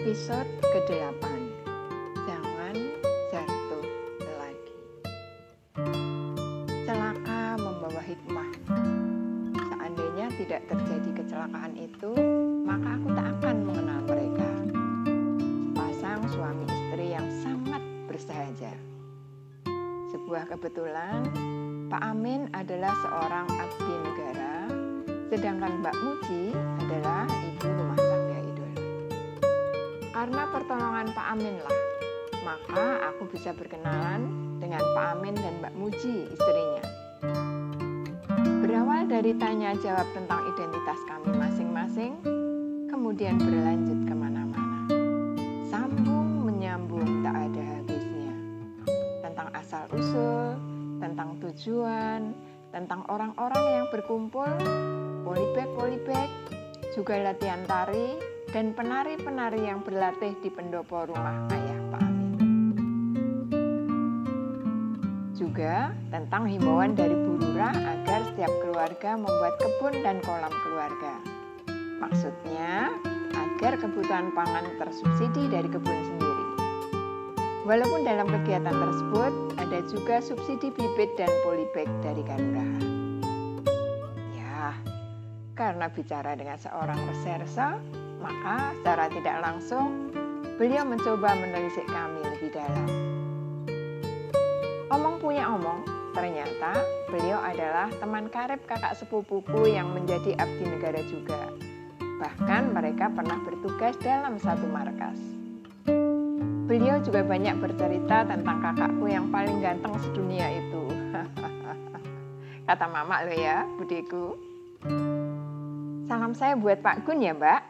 Episode ke-8. Jangan jatuh lagi. Celaka membawa hikmah. Seandainya tidak terjadi kecelakaan itu, maka aku tak akan mengenal mereka. Sepasang suami istri yang sangat bersahaja. Sebuah kebetulan, Pak Amin adalah seorang abdi negara, sedangkan Mbak Muji adalah ibu rumah tangga idola. Karena pertolongan Pak Amin lah, maka aku bisa berkenalan dengan Pak Amin dan Mbak Muji, istrinya. Berawal dari tanya jawab tentang identitas kami masing-masing, kemudian berlanjut kemana-mana. Sambung menyambung tak ada habisnya. Tentang asal-usul, tentang tujuan, tentang orang-orang yang berkumpul, polybag, juga latihan tari, dan penari-penari yang berlatih di pendopo rumah ayah Pak Amin. Juga tentang himbauan dari Bu Lurah agar setiap keluarga membuat kebun dan kolam keluarga. Maksudnya, agar kebutuhan pangan tersubsidi dari kebun sendiri. Walaupun dalam kegiatan tersebut ada juga subsidi bibit dan polybag dari kelurahan. Ya, karena bicara dengan seorang reserse, maka secara tidak langsung beliau mencoba menelisik kami lebih dalam. Omong punya omong, ternyata beliau adalah teman karib kakak sepupuku yang menjadi abdi negara juga. Bahkan mereka pernah bertugas dalam satu markas. Beliau juga banyak bercerita tentang kakakku yang paling ganteng sedunia itu. Kata mama lo ya, budiku. Salam saya buat Pak Gun ya, Mbak,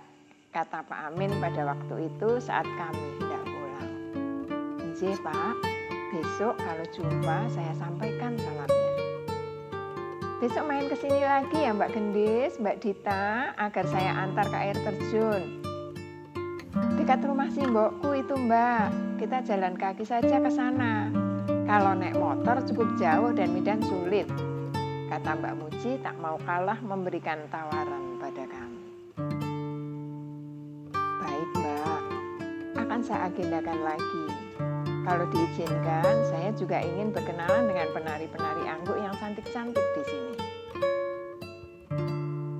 kata Pak Amin pada waktu itu saat kami hendak pulang. Nggih, Pak, besok kalau jumpa saya sampaikan salamnya. Besok main ke sini lagi ya Mbak Gendis, Mbak Dita, agar saya antar ke air terjun. Dekat rumah simbokku itu Mbak, kita jalan kaki saja ke sana. Kalau naik motor cukup jauh dan medan sulit, kata Mbak Muji tak mau kalah memberikan tawaran pada kami. Baik Mbak, akan saya agendakan lagi. Kalau diizinkan, saya juga ingin berkenalan dengan penari-penari angguk yang cantik-cantik di sini.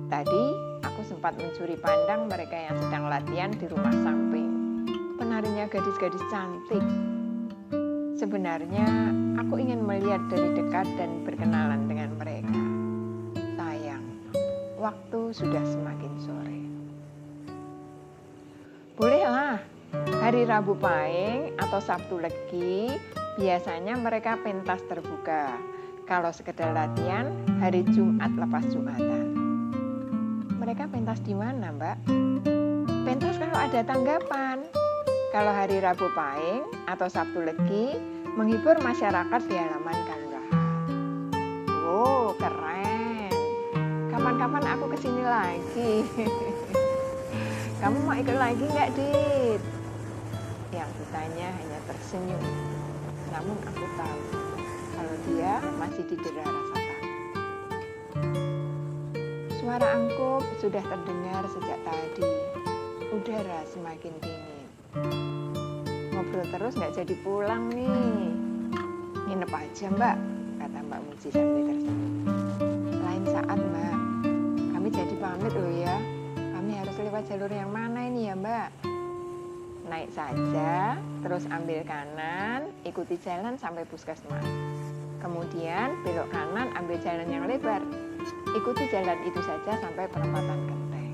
Tadi aku sempat mencuri pandang mereka yang sedang latihan di rumah samping. Penarinya gadis-gadis cantik. Sebenarnya aku ingin melihat dari dekat dan berkenalan dengan mereka. Sayang, waktu sudah semakin sore. Bolehlah, hari Rabu Pahing atau Sabtu Legi biasanya mereka pentas terbuka. Kalau sekedar latihan, hari Jumat lepas Jumatan. Mereka pentas di mana, Mbak? Pentas kalau ada tanggapan. Kalau hari Rabu Pahing atau Sabtu Legi menghibur masyarakat di halaman kelurahan. Wow, keren. Kapan-kapan aku kesini lagi. Kamu mau ikut lagi nggak, Dit? Yang ditanya hanya tersenyum. Namun aku tahu kalau dia masih didera rasa takut. Suara angkup sudah terdengar sejak tadi. Udara semakin dingin. Ngobrol terus nggak jadi pulang nih. Nginep aja Mbak, kata Mbak Muji sambil tersenyum. Lain saat Mbak, kami jadi pamit loh ya. Kami harus lewat jalur yang mana ini ya Mbak? Naik saja, terus ambil kanan, ikuti jalan sampai puskesmas. Kemudian belok kanan, ambil jalan yang lebar. Ikuti jalan itu saja sampai perempatan Genteng.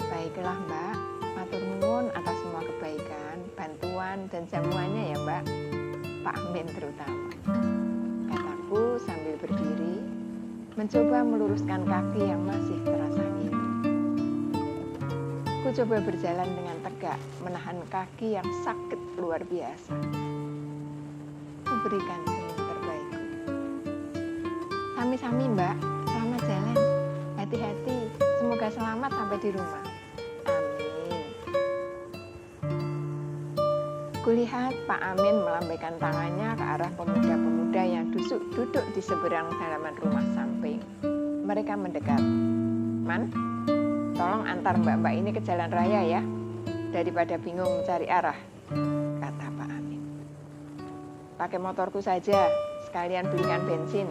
Baiklah Mbak, matur nuwun atas semua kebaikan, bantuan, dan jamuannya ya Mbak. Pak Amin terutama. Kataku sambil berdiri, mencoba meluruskan kaki yang masih terasa ngilu. Ku coba berjalan dengan tegak, menahan kaki yang sakit luar biasa. Kuberikan senyum terbaikku. Sami-sami Mbak, selamat jalan. Hati-hati, semoga selamat sampai di rumah. Amin. Kulihat Pak Amin melambaikan tangannya ke arah pemuda-pemuda yang duduk di seberang halaman rumah samping. Mereka mendekat. Man, tolong antar mbak-mbak ini ke jalan raya ya. daripada bingung mencari arah, kata Pak Amin. Pakai motorku saja, sekalian belikan bensin,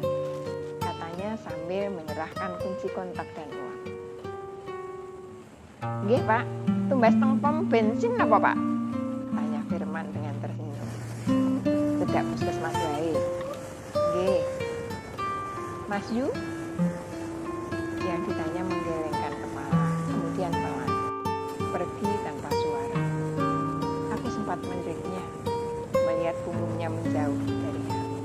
katanya sambil menyerahkan kunci kontak dan uang. Nggih Pak, tumbas teng pom bensin apa Pak? Tanya Firman dengan tersenyum. Cedak puskesmas wae. Nggih. Mas Yu? Yang ditanya menggelengkan kepala, kemudian pelan pergi tanpa suara. Aku sempat menderiknya, melihat punggungnya menjauh dari aku.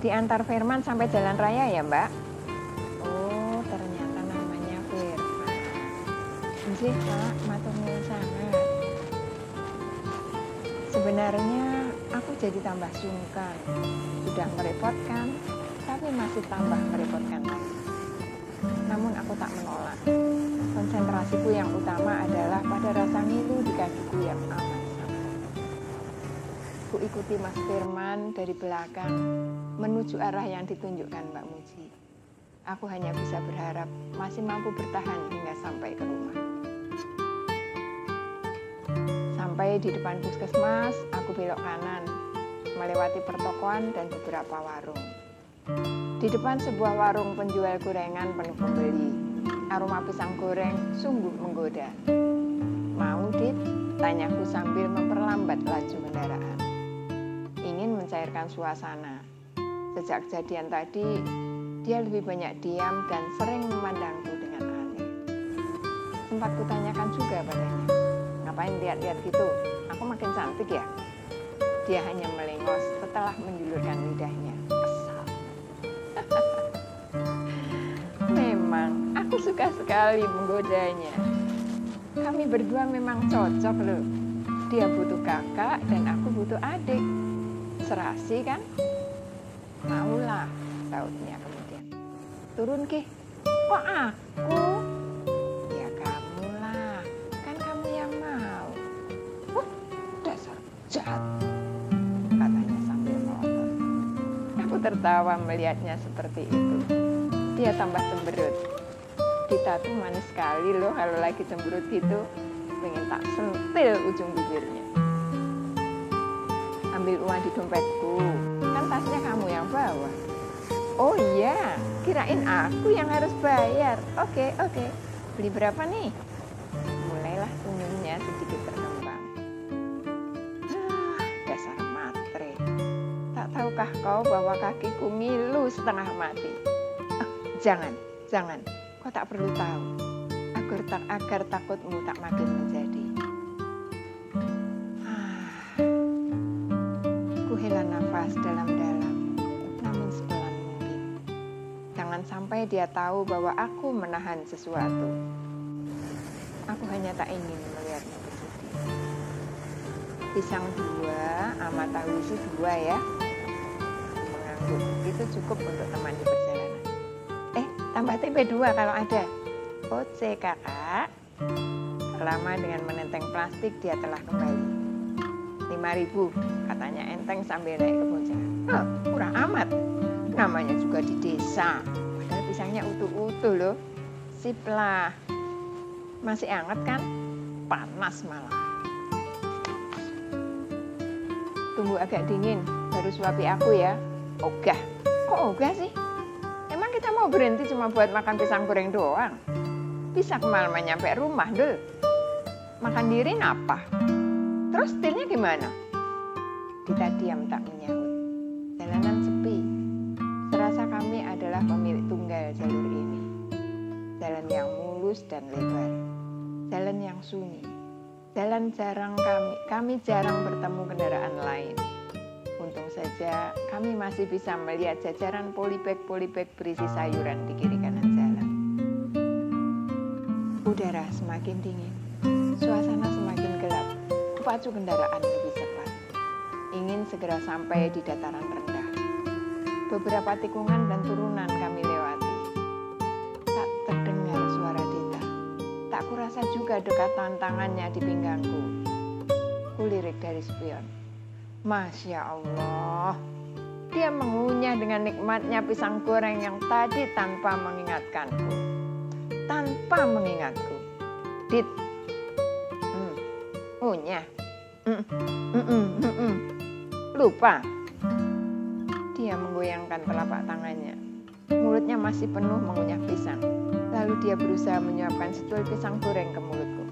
Diantar Firman sampai jalan raya ya Mbak? Oh, ternyata namanya Firman. Nggih Pak, matur nuwun sangat. Sebenarnya aku jadi tambah sungkan. Sudah merepotkan, tapi masih tambah merepotkan lagi. Namun aku tak menolak. Konsentrasiku yang utama adalah pada rasa ngilu di kakiku yang amat sangat. Ku ikuti Mas Firman dari belakang menuju arah yang ditunjukkan Mbak Muji. Aku hanya bisa berharap masih mampu bertahan hingga sampai ke rumah. Sampai di depan puskesmas, aku belok kanan, melewati pertokoan dan beberapa warung. Di depan sebuah warung penjual gorengan penuh pembeli. Aroma pisang goreng sungguh menggoda. Mau Dit? Tanyaku sambil memperlambat laju kendaraan. Ingin mencairkan suasana. Sejak kejadian tadi, dia lebih banyak diam dan sering memandangku dengan aneh. Sempat kutanyakan juga padanya, ngapain lihat-lihat gitu? Aku makin cantik ya? Dia hanya melengos setelah menjulurkan lidahnya. Kesal. Memang, aku suka sekali menggodanya. Kami berdua memang cocok loh. Dia butuh kakak dan aku butuh adik. Serasi kan? Maulah, sautnya kemudian. Turun Ki. Kok aku? Ya kamu lah, kan kamu yang mau. Dasar jahat, katanya sambil melotot. Aku tertawa melihatnya seperti itu. Dia tambah cemberut. Kita tuh manis sekali loh kalau lagi cemberut gitu. Pengen tak sentil ujung bibirnya. Ambil uang di dompetku, kan tasnya kamu yang bawa. Oh iya, kirain aku yang harus bayar. Oke. Beli berapa nih? Mulailah senyumnya sedikit berkembang. Dasar matre. Tak tahukah kau bahwa kakiku ngilu setengah mati? Jangan. Kau tak perlu tahu. Agar takutmu tak makin menjadi. Ku hela nafas dalam-dalam, namun sepelan mungkin. Jangan sampai dia tahu bahwa aku menahan sesuatu. Aku hanya tak ingin melihatnya bersedih. Pisang 2, sama tahu isi 2 ya. Mengangguk, itu cukup untuk teman di perjalanan. Tambah tempe 2 kalau ada. Oce kakak. Lama dengan menenteng plastik dia telah kembali. 5.000, katanya enteng sambil naik ke bocah. Oh, murah amat. Namanya juga di desa. Padahal pisangnya utuh-utuh loh. Sip lah. Masih anget kan? Panas malah. Tunggu agak dingin, baru suapi aku ya. Ogah. Kok ogah sih? Emang kita mau berhenti cuma buat makan pisang goreng doang? Bisa kemalaman nyampe rumah, Dul. Makan diri apa? Terus setirnya gimana? Kita diam tak menyahut. Jalanan sepi. Serasa kami adalah pemilik tunggal jalur ini. Jalan yang mulus dan lebar. Jalan yang sunyi. Jalan kami jarang bertemu kendaraan lain. Untung saja kami masih bisa melihat jajaran polybag berisi sayuran di kiri kanan jalan. Udara semakin dingin, suasana semakin gelap, pacu kendaraan lebih cepat. Ingin segera sampai di dataran rendah. Beberapa tikungan dan turunan kami lewati. Tak terdengar suara Dita. Tak kurasa juga dekatan tangannya di pinggangku. Kulirik dari spion. Masya Allah, dia mengunyah dengan nikmatnya pisang goreng yang tadi tanpa mengingatkanku. Dit, Ngunyah. Lupa. Dia menggoyangkan telapak tangannya. Mulutnya masih penuh mengunyah pisang. Lalu dia berusaha menyuapkan secuil pisang goreng ke mulutku.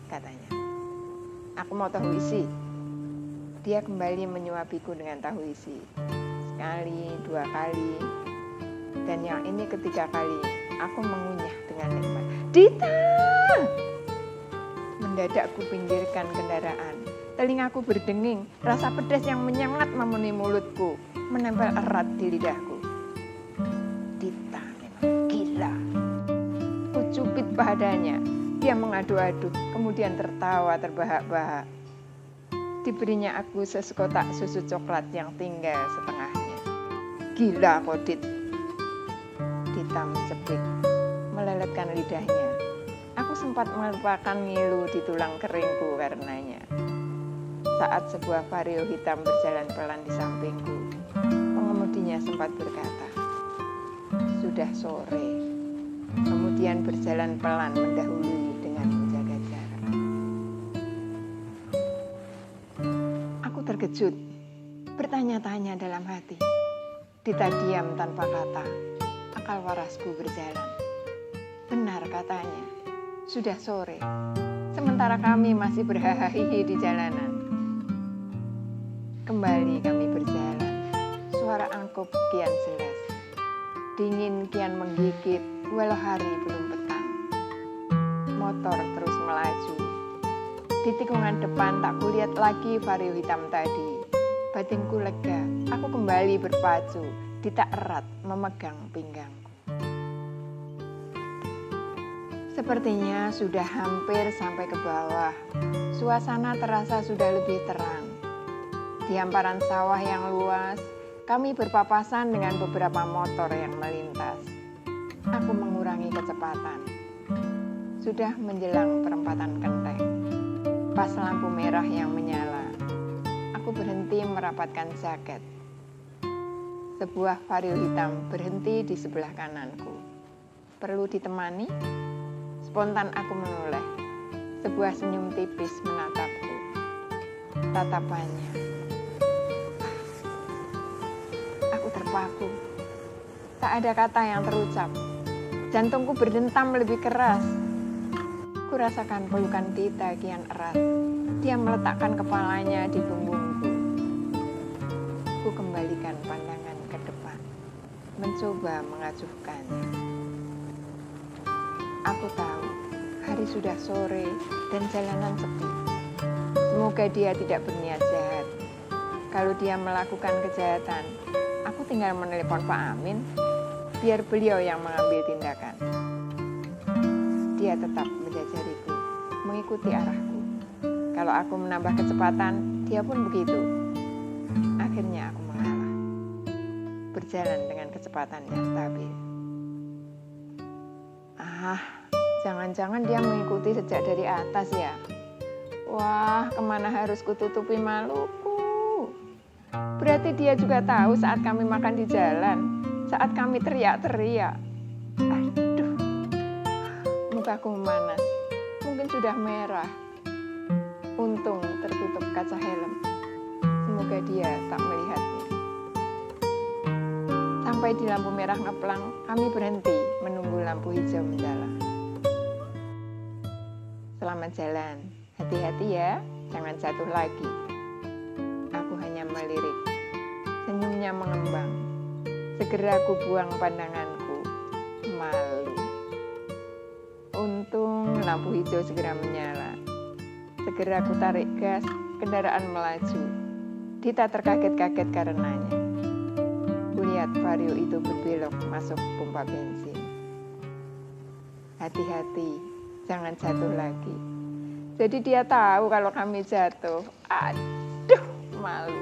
Katanya. Aku mau tahu isi. Dia kembali menyuapiku dengan tahu isi. Sekali, 2 kali. Dan yang ini ketiga kali. Aku mengunyah dengan nikmat. Dita! Mendadak ku pinggirkan kendaraan. Telingaku berdenging. Rasa pedas yang menyengat memenuhi mulutku. Menempel erat di lidahku. Dita memang gila. Ku cubit padanya. Dia mengadu-adu, kemudian tertawa terbahak-bahak. Diberinya aku sesekotak susu coklat yang tinggal setengahnya. Gila kok, Dit. Dita menceplik, meleletkan lidahnya. Aku sempat melupakan ngilu di tulang keringku karenanya. Saat sebuah vario hitam berjalan pelan di sampingku, pengemudinya sempat berkata, "Sudah sore." Kemudian berjalan pelan mendahului dengan menjaga jarak. Aku terkejut, bertanya-tanya dalam hati. Dita diam tanpa kata. Akal warasku berjalan. Benar katanya, sudah sore. Sementara kami masih berhahaha di jalanan. Kembali kami berjalan. Suara angkop kian jelas. Dingin kian menggigit, walau hari belum petang. Motor terus melaju. Di tikungan depan tak kulihat lagi vario hitam tadi. Batinku lega, aku kembali berpacu. Dita erat memegang pinggangku. Sepertinya sudah hampir sampai ke bawah. Suasana terasa sudah lebih terang. Di hamparan sawah yang luas, kami berpapasan dengan beberapa motor yang melintas. Aku mengurangi kecepatan. Sudah menjelang perempatan Kenteng. Pas lampu merah yang menyala, aku berhenti merapatkan jaket. Sebuah vario hitam berhenti di sebelah kananku. Perlu ditemani? Spontan aku menoleh. Sebuah senyum tipis menatapku. Tatapannya. Aku terpaku. Tak ada kata yang terucap. Jantungku berdentam lebih keras. Kurasakan pelukan Dita kian erat. Dia meletakkan kepalanya di punggungku. Ku kembalikan pandangan ke depan. Mencoba mengacuhkannya. Aku tahu hari sudah sore dan jalanan sepi. Semoga dia tidak berniat jahat. Kalau dia melakukan kejahatan, aku tinggal menelepon Pak Amin, biar beliau yang mengambil tindakan. Dia tetap menjajariku, mengikuti arahku. Kalau aku menambah kecepatan, dia pun begitu. Akhirnya aku mengalah. Berjalan dengan kecepatan yang stabil. Jangan-jangan dia mengikuti sejak dari atas ya. Wah, kemana harus kututupi maluku? Berarti dia juga tahu saat kami makan di jalan, saat kami teriak-teriak. Aduh, mukaku memanas, mungkin sudah merah. Untung tertutup kaca helm. Semoga dia tak melihatnya. Sampai di lampu merah ngeplang, kami berhenti menunggu lampu hijau menyala. Selamat jalan, hati-hati ya, jangan jatuh lagi. Aku hanya melirik, senyumnya mengembang. Segera aku buang pandanganku, malu. Untung lampu hijau segera menyala. Segera aku tarik gas, kendaraan melaju. Dita terkaget-kaget karenanya. Kulihat vario itu berbelok masuk pompa bensin. Hati-hati, jangan jatuh lagi. Jadi dia tahu kalau kami jatuh. Aduh, malu.